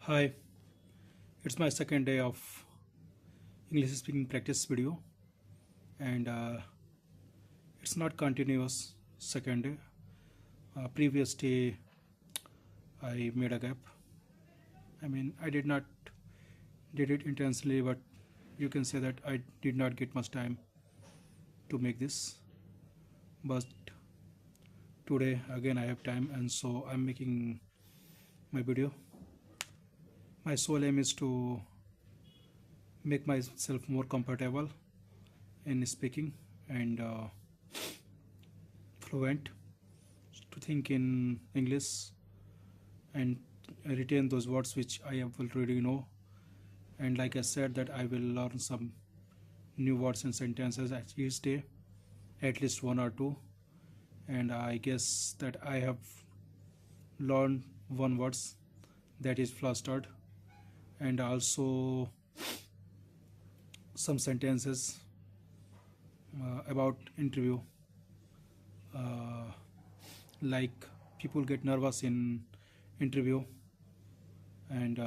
Hi, it's my second day of English speaking practice video, and it's not continuous second day. Previous day I made a gap. I did not did it intentionally, but you can say that I did not get much time to make this. But today again I have time, and so I'm making my video. My sole aim is to make myself more comfortable in speaking and fluent to think in English and retain those words which I have already know. And like I said, that I will learn some new words and sentences each day, at least one or two. And I guess that I have learned one words, that is flustered, and also some sentences about interview, uh, like people get nervous in interview, and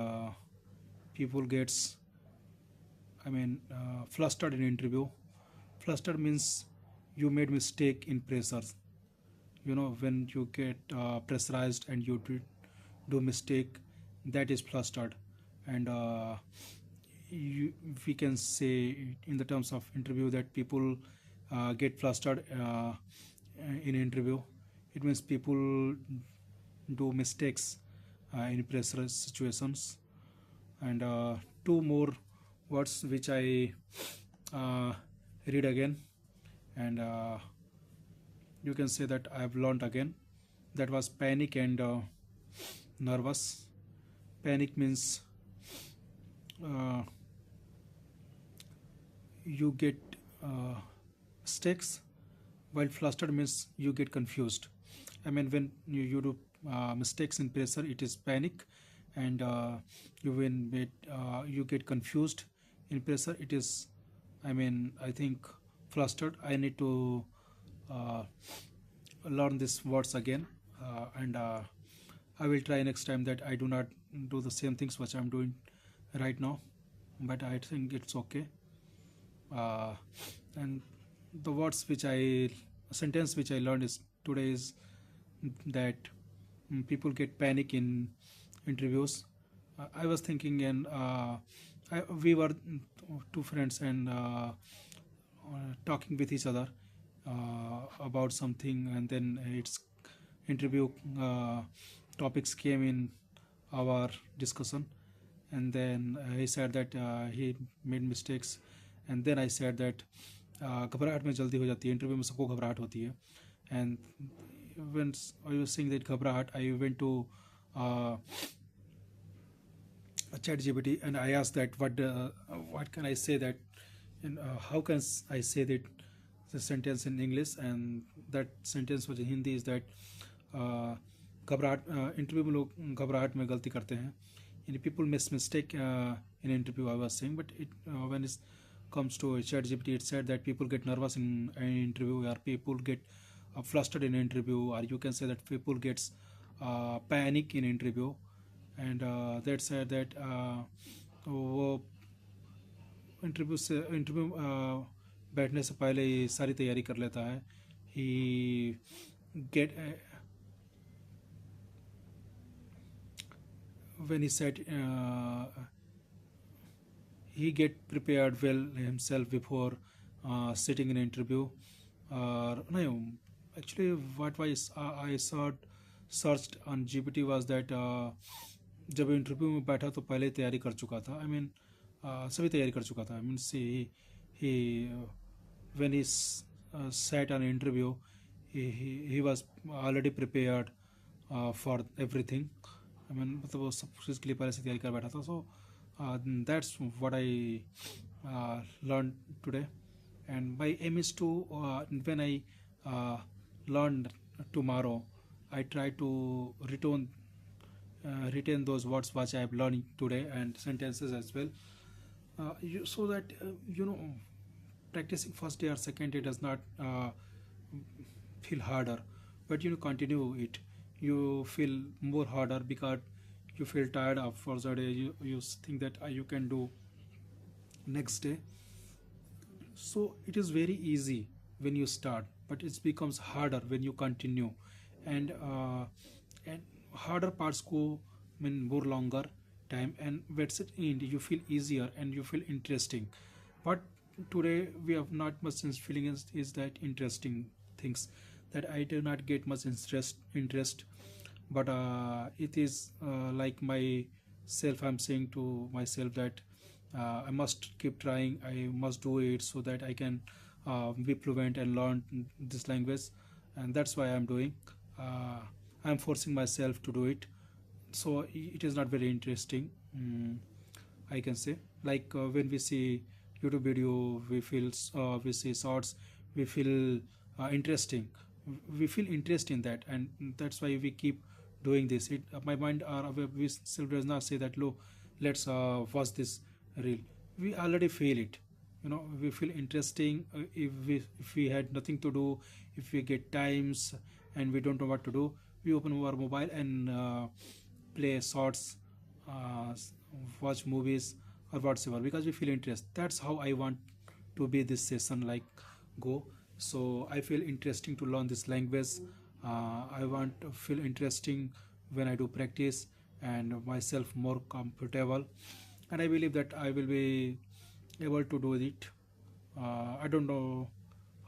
people gets flustered in interview. Flustered means you made mistake in pressures. When you get pressurized and you do mistake, that is flustered. And we can say in the terms of interview that people get flustered in interview. It means people do mistakes in pressure situations. And two more words which I uh, read again, and you can say that I have learned again. That was panic and nervous. Panic means uh, you get mistakes, while flustered means you get confused. When you do mistakes in pressure, it is panic, and you get confused in pressure, it is I think flustered. I need to uh, learn these words again, and I will try next time that I do not do the same things which I'm doing right now, but I think it's okay. uh, and the words which I sentence which I learned is today is that people get panic in interviews. I was thinking, and we were two friends, and talking with each other about something, and then its interview topics came in our discussion, and then he said that he made mistakes, and then I said that घबराहट में जल्दी हो जाती है, interview में सबको घबराहट होती है. And when I was saying that घबराहट, I went to chat GPT, and I asked that what can I say that, and how can I say that the sentence in English, and that sentence was in Hindi is that घबराहट interview में लोग घबराहट में गलती करते हैं. And people miss mistake in interview, I was saying, but when it comes to chat GPT, it said that people get nervous in an interview, or people get flustered in interview, or you can say that people gets panic in interview. And that said that वो interview बैठने से पहले ही सारी तैयारी कर लेता है. ही get when he said he get prepared well himself before sitting in an interview. No, actually what I searched on GPT was that जब इंटरव्यू में बैठा तो पहले ही तैयारी कर चुका था. सभी तैयारी कर चुका था. He when he sat on interview, he was already prepared for everything. मतलब वो सब चीज़ के लिए पहले से तैयारी कर बैठा था. So that's what I learned today, and my aim is to when I learn tomorrow, I try to retain those words which I have learned today, and sentences as well, so that practicing first day or second day does not feel harder, but continue it, you feel more harder, because you feel tired of for the day, you think that you can do next day. So it is very easy when you start, but it becomes harder when you continue. And uh, and harder parts go mean more longer time, and what's it end you feel easier and you feel interesting. But today we have not much sense feeling is that interesting things, that I do not get much interest. But it is like my self, I'm saying to myself that I must keep trying, I must do it so that I can be fluent and learn this language. And that's why I'm doing, uh, I'm forcing myself to do it. So it is not very interesting, I can say. Like when we see YouTube video, we feel we see shorts, we feel interesting, we feel interest in that, and that's why we keep doing this. It my mind are aware, we still does not say that, lo, let's watch this reel. We already feel it, we feel interesting. If we had nothing to do, if we get times and we don't know what to do, we open our mobile and play shorts, uh, watch movies or whatsoever, because we feel interest. That's how I want to be this session like go. So I feel interesting to learn this language. I want to feel interesting when I do practice and myself more comfortable, and I believe that I will be able to do it. I don't know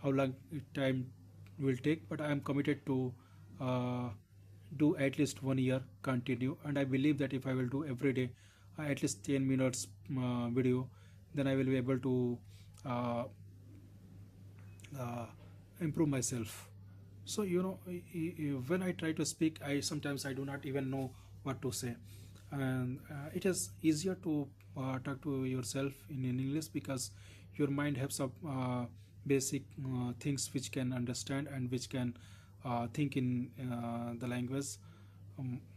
how long time will take, but I am committed to uh, do at least 1 year continue. And I believe that if I will do every day at least 10 minutes video, then I will be able to uh, uh, improve myself. So when I try to speak, I sometimes I do not even know what to say. And it is easier to talk to yourself in English, because your mind has some basic things which can understand and which can think in the language.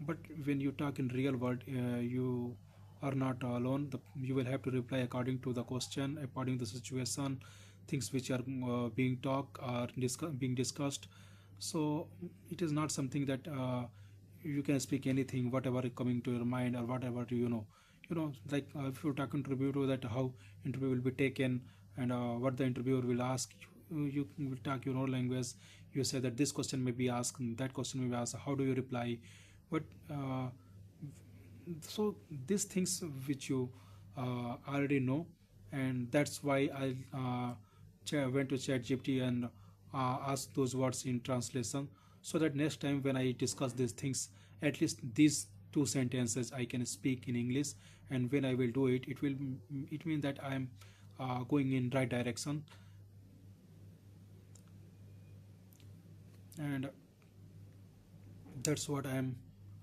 But when you talk in real world, you are not alone. You will have to reply according to the question, according to the situation, things which are being talked or being discussed. So it is not something that you can speak anything, whatever is coming to your mind or whatever like if you talk interview, that how interview will be taken, and what the interviewer will ask you, you will talk your own language. You say that this question may be asked, and that question may be asked, how do you reply? But so these things which you already know, and that's why I went to chat GPT and asked those words in translation, so that next time when I discuss these things, at least these two sentences I can speak in English. And when I will do it, it means that I am going in right direction. And that's what I am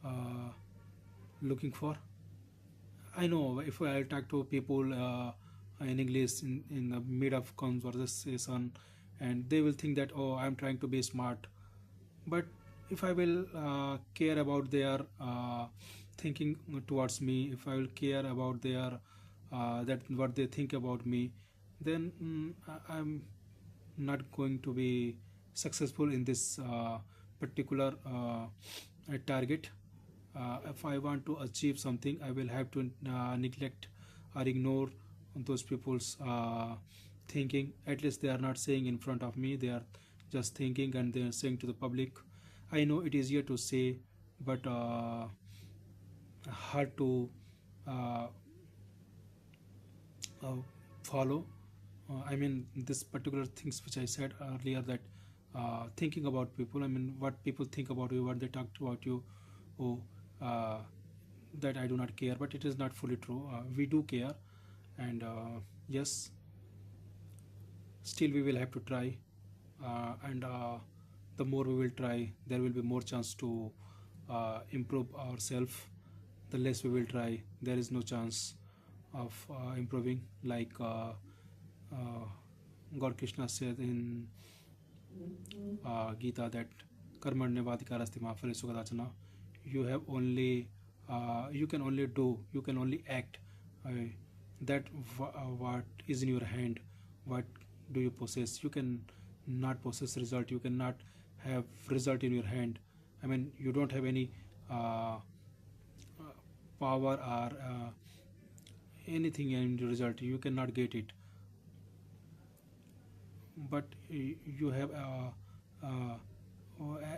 uh, looking for. I know if I talk to people in English in the mid of conversation, and they will think that, oh, I'm trying to be smart. But if I will care about their thinking towards me, if I will care about their that what they think about me, then I'm not going to be successful in this particular target. If I want to achieve something, I will have to neglect or ignore those people's thinking. At least they are not saying in front of me, they are just thinking and they are saying to the public. I know it is easier to say, but hard to uh, uh, follow. I mean, this particular things which I said earlier, that thinking about people, I mean, what people think about you, what they talk about you, oh, uh, that I do not care, but it is not fully true. We do care, and yes, still we will have to try, and the more we will try, there will be more chance to improve ourselves. The less we will try, there is no chance of improving. Like uh, God Krishna said in Gita that karmanyavadhikarasti ma phale sukadachana. You have only you can only do, you can only act uh, that what is in your hand. What do you possess? You can not possess result, you cannot have result in your hand. I mean, you don't have any uh, power or anything in the result. You cannot get it, but you have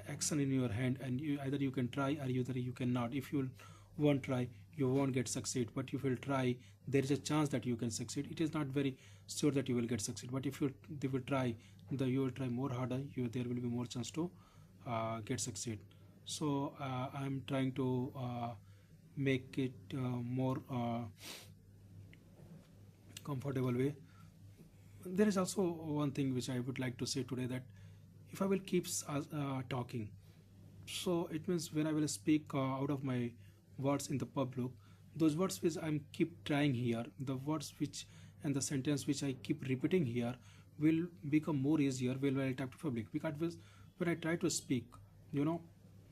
action in your hand, and either you can try or either you cannot. If you won't try, you won't get succeed, but if you'll try, there is a chance that you can succeed. It is not very sure that you will get succeed, but if you will try, you will try more harder, there will be more chance to get succeed. So I'm trying to make it more comfortable way. There is also one thing which I would like to say today, that if I will keep talking, so it means when I will speak out of my words in the public, those words which I'm keep trying here, the words which and the sentence which I keep repeating here will become more easier when I talk to public. Because when I try to speak, you know,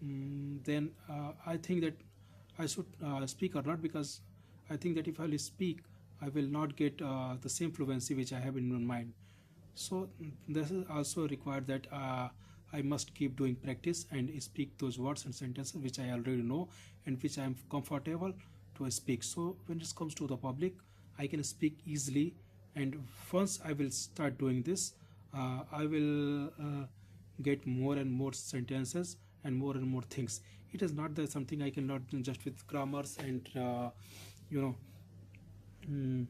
then I think that I should speak or not, because I think that if I will speak, I will not get the same fluency which I have in my mind. So this is also required that I must keep doing practice and speak those words and sentences which I already know and which I am comfortable to speak. So when it comes to the public, I can speak easily, and once I will start doing this, I will get more and more sentences and more things. It is not that something I cannot do just with grammars and you know mm,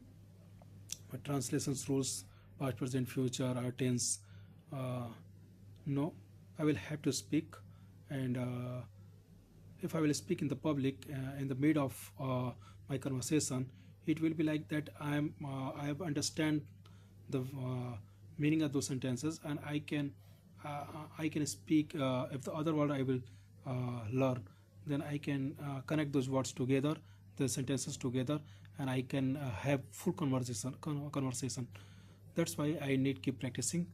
translations rules, past, present, future, or tense. Uh, no, I will have to speak, and if I will speak in the public in the mid of my conversation, it will be like that I have understand the meaning of those sentences, and I can speak. If the other word I will learn, then I can connect those words together, the sentences together, and I can have full conversation. That's why I need keep practicing.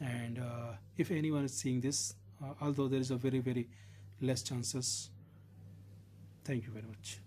And if anyone is seeing this, although there is a very less chances. Thank you very much.